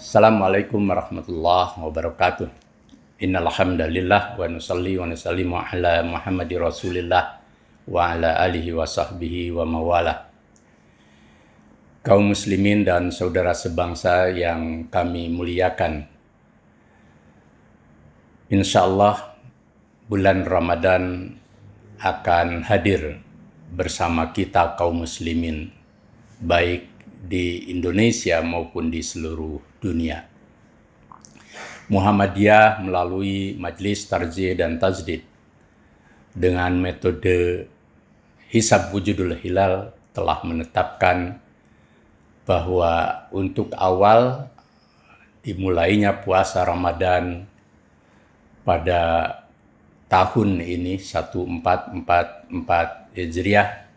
Assalamualaikum warahmatullahi wabarakatuh. Innal hamdalillah wa nusalli wa nusallimu ala Muhammadir Rasulillah wa ala alihi wa sahbihi wa mawala. Kaum muslimin dan saudara sebangsa yang kami muliakan. Insyaallah bulan Ramadan akan hadir bersama kita kaum muslimin, baik di Indonesia maupun di seluruh dunia. Muhammadiyah melalui Majelis Tarjih dan Tajdid dengan metode Hisab Wujudul Hilal telah menetapkan bahwa untuk awal dimulainya puasa Ramadan pada tahun ini 1444 Hijriah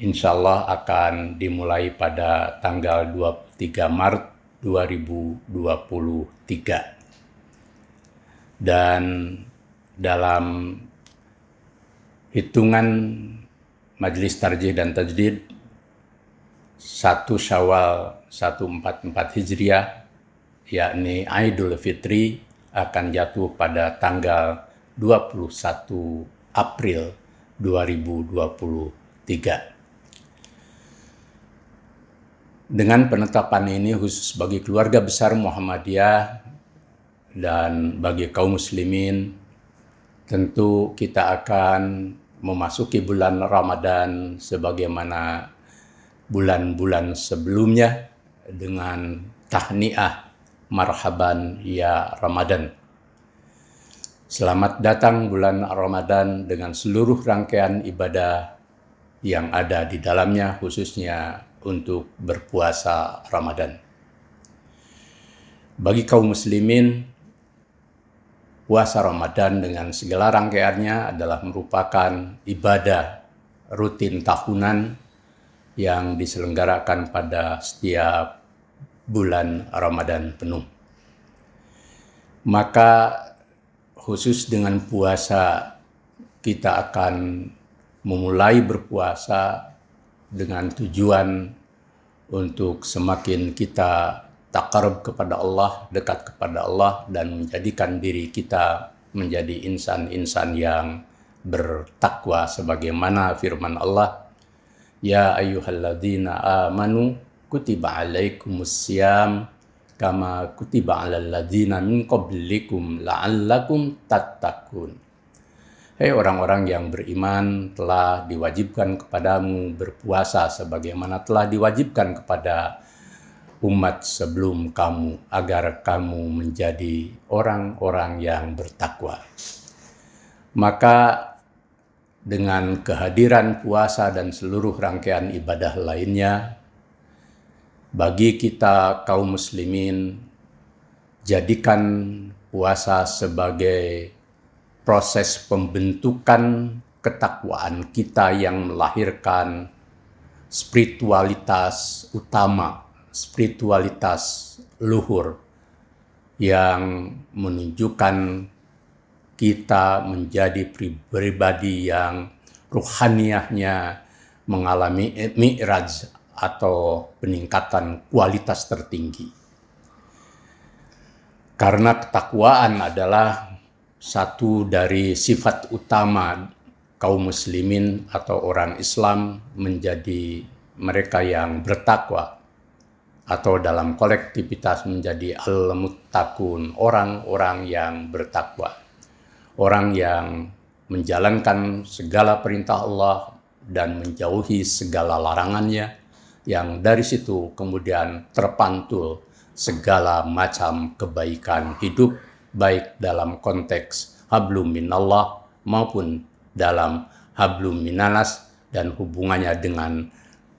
insyaallah akan dimulai pada tanggal 23 Maret 2023. Dan dalam hitungan Majelis Tarjih dan Tajdid 1 Syawal 1444 Hijriah, yakni Idul Fitri, akan jatuh pada tanggal 21 April 2023. Dengan penetapan ini khusus bagi keluarga besar Muhammadiyah dan bagi kaum muslimin, tentu kita akan memasuki bulan Ramadan sebagaimana bulan-bulan sebelumnya dengan tahniah marhaban ya Ramadan. Selamat datang bulan Ramadan dengan seluruh rangkaian ibadah yang ada di dalamnya, khususnya untuk berpuasa Ramadan. Bagi kaum muslimin, puasa Ramadan dengan segala rangkaiannya adalah merupakan ibadah rutin tahunan yang diselenggarakan pada setiap bulan Ramadan penuh. Maka khusus dengan puasa, kita akan memulai berpuasa dengan tujuan untuk semakin kita taqarrub kepada Allah, dekat kepada Allah, dan menjadikan diri kita menjadi insan-insan yang bertakwa sebagaimana firman Allah, ya ayyuhalladzina amanu kutiba alaikumussyam kama kutiba alal ladzina min qablikum la'allakum tattaqun. Hei orang-orang yang beriman, telah diwajibkan kepadamu berpuasa sebagaimana telah diwajibkan kepada umat sebelum kamu, agar kamu menjadi orang-orang yang bertakwa. Maka dengan kehadiran puasa dan seluruh rangkaian ibadah lainnya, bagi kita kaum muslimin, jadikan puasa sebagai proses pembentukan ketakwaan kita yang melahirkan spiritualitas utama, spiritualitas luhur yang menunjukkan kita menjadi pribadi yang ruhaniyahnya mengalami mi'raj atau peningkatan kualitas tertinggi. Karena ketakwaan adalah satu dari sifat utama kaum muslimin atau orang Islam menjadi mereka yang bertakwa, atau dalam kolektivitas menjadi al-muttaqun, orang-orang yang bertakwa, orang yang menjalankan segala perintah Allah dan menjauhi segala larangannya, yang dari situ kemudian terpantul segala macam kebaikan hidup, baik dalam konteks hablum minallah maupun dalam hablum minanas dan hubungannya dengan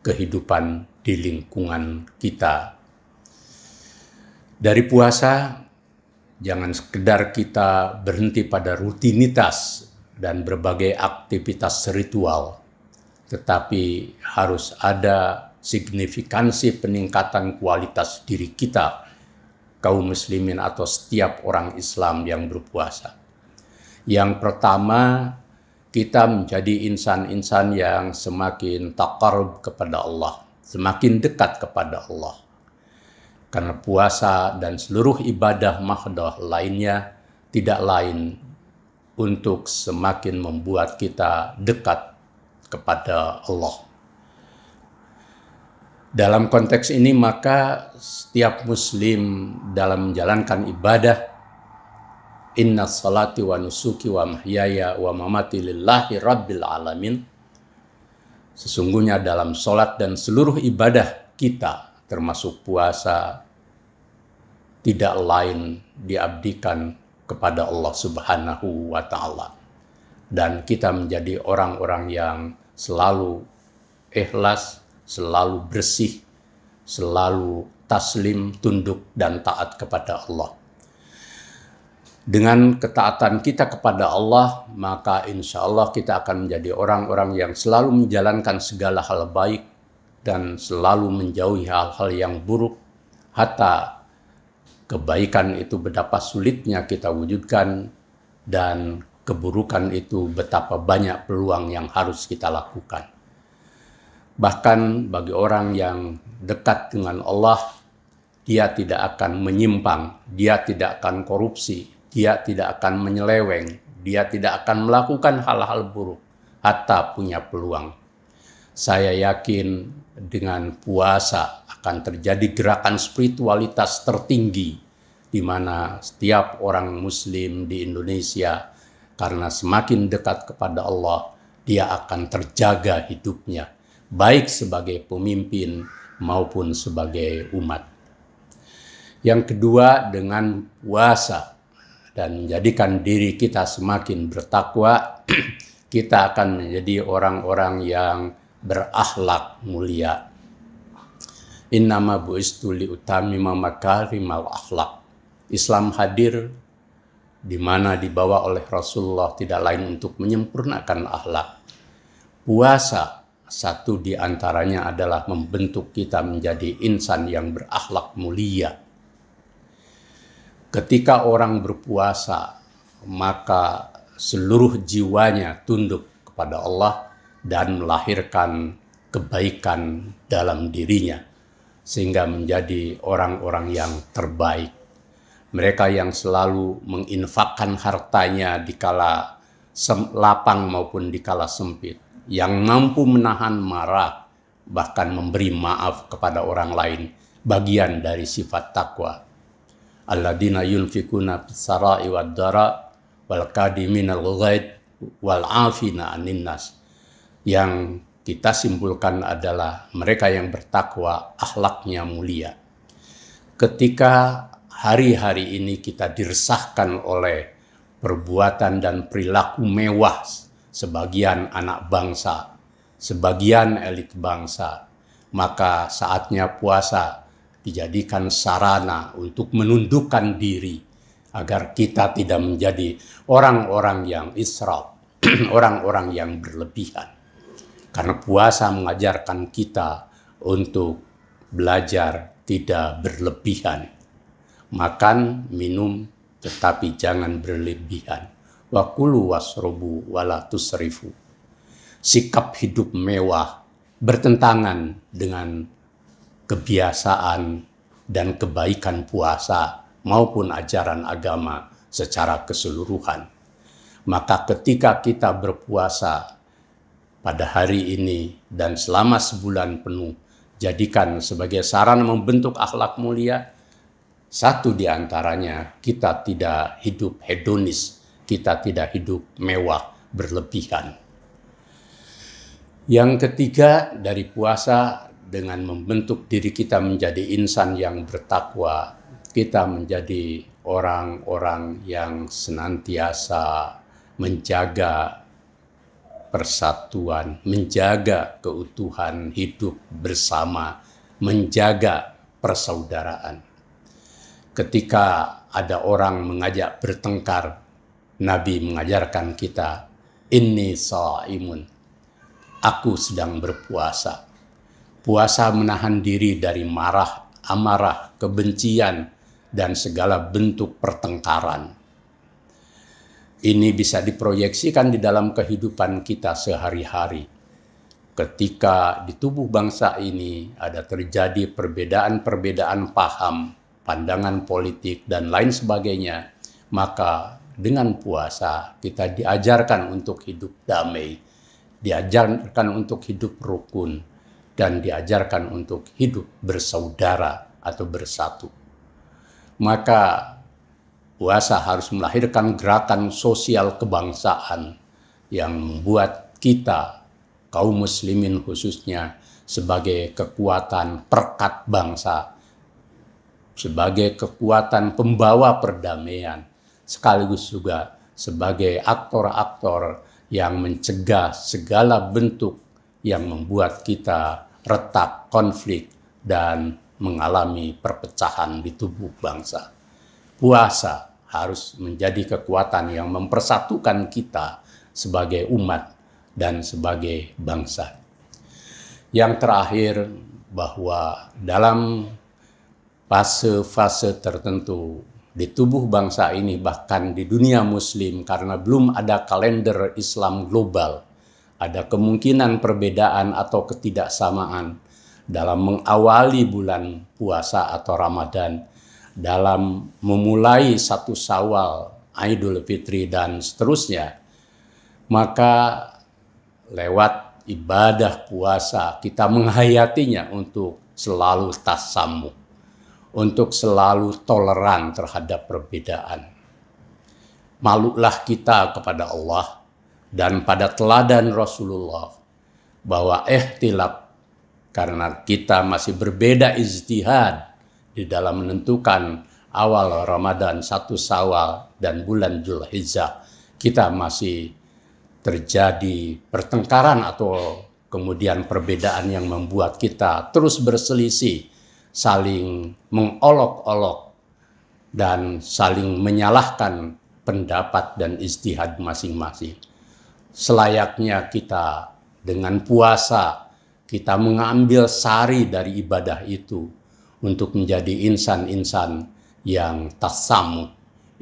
kehidupan di lingkungan kita. Dari puasa, jangan sekedar kita berhenti pada rutinitas dan berbagai aktivitas ritual, tetapi harus ada signifikansi peningkatan kualitas diri kita, kaum muslimin atau setiap orang Islam yang berpuasa. Yang pertama, kita menjadi insan-insan yang semakin taqarrub kepada Allah, semakin dekat kepada Allah. Karena puasa dan seluruh ibadah mahdoh lainnya tidak lain untuk semakin membuat kita dekat kepada Allah. Dalam konteks ini maka setiap muslim dalam menjalankan ibadah, inna salati wa nusuki wa mahyaya wa mamati lillahi rabbil alamin, sesungguhnya dalam sholat dan seluruh ibadah kita termasuk puasa tidak lain diabdikan kepada Allah Subhanahu wa Ta'ala, dan kita menjadi orang-orang yang selalu ikhlas, selalu bersih, selalu taslim, tunduk dan taat kepada Allah. Dengan ketaatan kita kepada Allah, maka insya Allah kita akan menjadi orang-orang yang selalu menjalankan segala hal baik dan selalu menjauhi hal-hal yang buruk, hatta kebaikan itu betapa sulitnya kita wujudkan dan keburukan itu betapa banyak peluang yang harus kita lakukan. Bahkan bagi orang yang dekat dengan Allah, dia tidak akan menyimpang, dia tidak akan korupsi, dia tidak akan menyeleweng, dia tidak akan melakukan hal-hal buruk, hatta punya peluang. Saya yakin dengan puasa akan terjadi gerakan spiritualitas tertinggi di mana setiap orang muslim di Indonesia, karena semakin dekat kepada Allah, dia akan terjaga hidupnya, baik sebagai pemimpin maupun sebagai umat. Yang kedua, dengan puasa dan menjadikan diri kita semakin bertakwa, kita akan menjadi orang-orang yang berakhlak mulia. Innama bu'istu liutamima makarimal akhlak. Islam hadir di mana dibawa oleh Rasulullah tidak lain untuk menyempurnakan akhlak. Puasa satu di antaranya adalah membentuk kita menjadi insan yang berakhlak mulia. Ketika orang berpuasa, maka seluruh jiwanya tunduk kepada Allah dan melahirkan kebaikan dalam dirinya, sehingga menjadi orang-orang yang terbaik. Mereka yang selalu menginfakkan hartanya di kala lapang maupun di kala sempit, yang mampu menahan marah, bahkan memberi maaf kepada orang lain, bagian dari sifat takwa. Alladzina yunfikuna fis-sarai wad-dara wal kadiminal ghaid wal afina 'anil nas. Yang kita simpulkan adalah mereka yang bertakwa, akhlaknya mulia. Ketika hari-hari ini kita diresahkan oleh perbuatan dan perilaku mewah sebagian anak bangsa, sebagian elit bangsa, maka saatnya puasa dijadikan sarana untuk menundukkan diri agar kita tidak menjadi orang-orang yang israf, orang-orang yang berlebihan. Karena puasa mengajarkan kita untuk belajar tidak berlebihan. Makan, minum, tetapi jangan berlebihan. Wa kulu wasrobu wala tusrifu. Sikap hidup mewah bertentangan dengan kebiasaan dan kebaikan puasa maupun ajaran agama secara keseluruhan. Maka ketika kita berpuasa pada hari ini dan selama sebulan penuh, jadikan sebagai sarana membentuk akhlak mulia. Satu di antaranya, kita tidak hidup hedonis, kita tidak hidup mewah berlebihan. Yang ketiga, dari puasa dengan membentuk diri kita menjadi insan yang bertakwa, kita menjadi orang-orang yang senantiasa menjaga persatuan, menjaga keutuhan hidup bersama, menjaga persaudaraan. Ketika ada orang mengajak bertengkar, Nabi mengajarkan kita, inni shaimun, aku sedang berpuasa. Puasa menahan diri dari marah, amarah, kebencian, dan segala bentuk pertengkaran. Ini bisa diproyeksikan di dalam kehidupan kita sehari-hari. ketika di tubuh bangsa ini ada terjadi perbedaan-perbedaan paham, pandangan politik, dan lain sebagainya, maka dengan puasa kita diajarkan untuk hidup damai, diajarkan untuk hidup rukun, dan diajarkan untuk hidup bersaudara atau bersatu. Maka puasa harus melahirkan gerakan sosial kebangsaan yang membuat kita, kaum muslimin khususnya, sebagai kekuatan perekat bangsa, sebagai kekuatan pembawa perdamaian, sekaligus juga sebagai aktor-aktor yang mencegah segala bentuk yang membuat kita retak, konflik, dan mengalami perpecahan di tubuh bangsa. Puasa harus menjadi kekuatan yang mempersatukan kita sebagai umat dan sebagai bangsa. Yang terakhir, bahwa dalam fase-fase tertentu di tubuh bangsa ini, bahkan di dunia muslim, karena belum ada kalender Islam global, ada kemungkinan perbedaan atau ketidaksamaan dalam mengawali bulan puasa atau Ramadan, dalam memulai satu Syawal, Idul Fitri, dan seterusnya. Maka lewat ibadah puasa kita menghayatinya untuk selalu tasamuh, untuk selalu toleran terhadap perbedaan. Malulah kita kepada Allah dan pada teladan Rasulullah bahwa ikhtilaf, karena kita masih berbeda ijtihad di dalam menentukan awal Ramadan, satu Syawal, dan bulan Dzulhijjah, kita masih terjadi pertengkaran atau kemudian perbedaan yang membuat kita terus berselisih, saling mengolok-olok, dan saling menyalahkan pendapat dan ijtihad masing-masing. Selayaknya kita dengan puasa, kita mengambil sari dari ibadah itu untuk menjadi insan-insan yang tasamuh,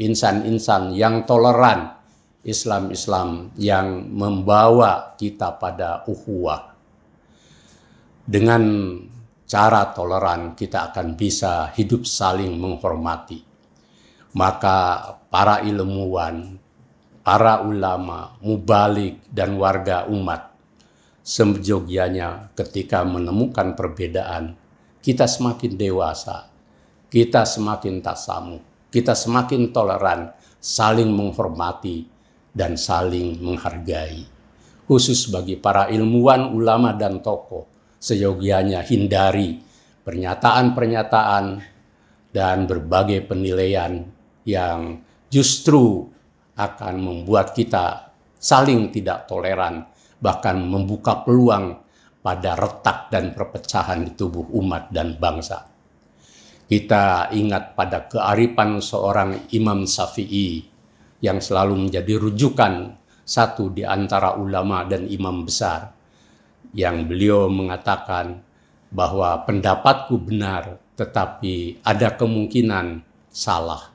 insan-insan yang toleran, Islam-Islam yang membawa kita pada ukhuwah. Dengan cara toleran kita akan bisa hidup saling menghormati. Maka para ilmuwan, para ulama, mubalik, dan warga umat sejogjanya ketika menemukan perbedaan, kita semakin dewasa, kita semakin tasamuh, kita semakin toleran, saling menghormati, dan saling menghargai. Khusus bagi para ilmuwan, ulama, dan tokoh, seyogianya hindari pernyataan-pernyataan dan berbagai penilaian yang justru akan membuat kita saling tidak toleran, bahkan membuka peluang pada retak dan perpecahan di tubuh umat dan bangsa. Kita ingat pada kearifan seorang Imam Syafi'i yang selalu menjadi rujukan satu di antara ulama dan imam besar, yang beliau mengatakan bahwa pendapatku benar tetapi ada kemungkinan salah,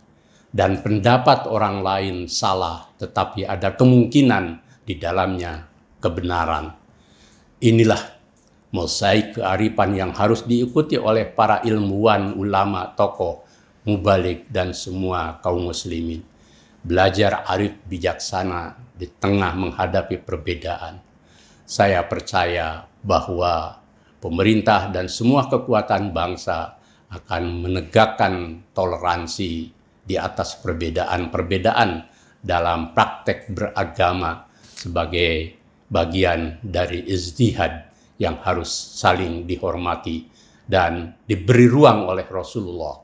dan pendapat orang lain salah tetapi ada kemungkinan di dalamnya kebenaran. Inilah mosaik kearifan yang harus diikuti oleh para ilmuwan, ulama, tokoh, mubalik, dan semua kaum muslimin. Belajar arif bijaksana di tengah menghadapi perbedaan. Saya percaya bahwa pemerintah dan semua kekuatan bangsa akan menegakkan toleransi di atas perbedaan-perbedaan dalam praktek beragama sebagai bagian dari ijtihad yang harus saling dihormati dan diberi ruang oleh Rasulullah.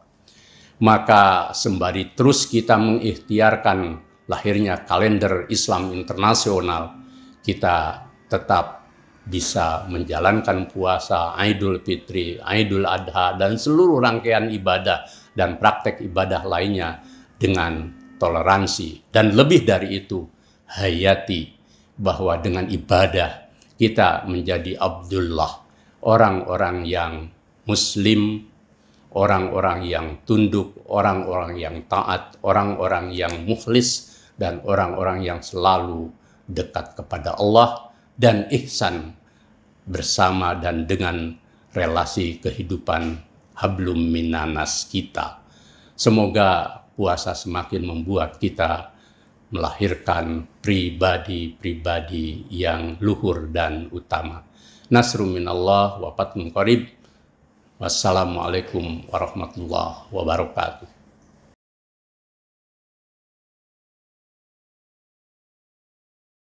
Maka sembari terus kita mengikhtiarkan lahirnya kalender Islam internasional, kita tetap bisa menjalankan puasa, Idul Fitri, Idul Adha, dan seluruh rangkaian ibadah dan praktek ibadah lainnya dengan toleransi. Dan lebih dari itu, hayati bahwa dengan ibadah kita menjadi Abdullah, orang-orang yang muslim, orang-orang yang tunduk, orang-orang yang taat, orang-orang yang mukhlis, dan orang-orang yang selalu dekat kepada Allah, dan ihsan bersama dan dengan relasi kehidupan hablum minanas kita. Semoga puasa semakin membuat kita melahirkan pribadi-pribadi yang luhur dan utama. Nasrun minallah wa fathun qarib. Wassalamualaikum warahmatullahi wabarakatuh.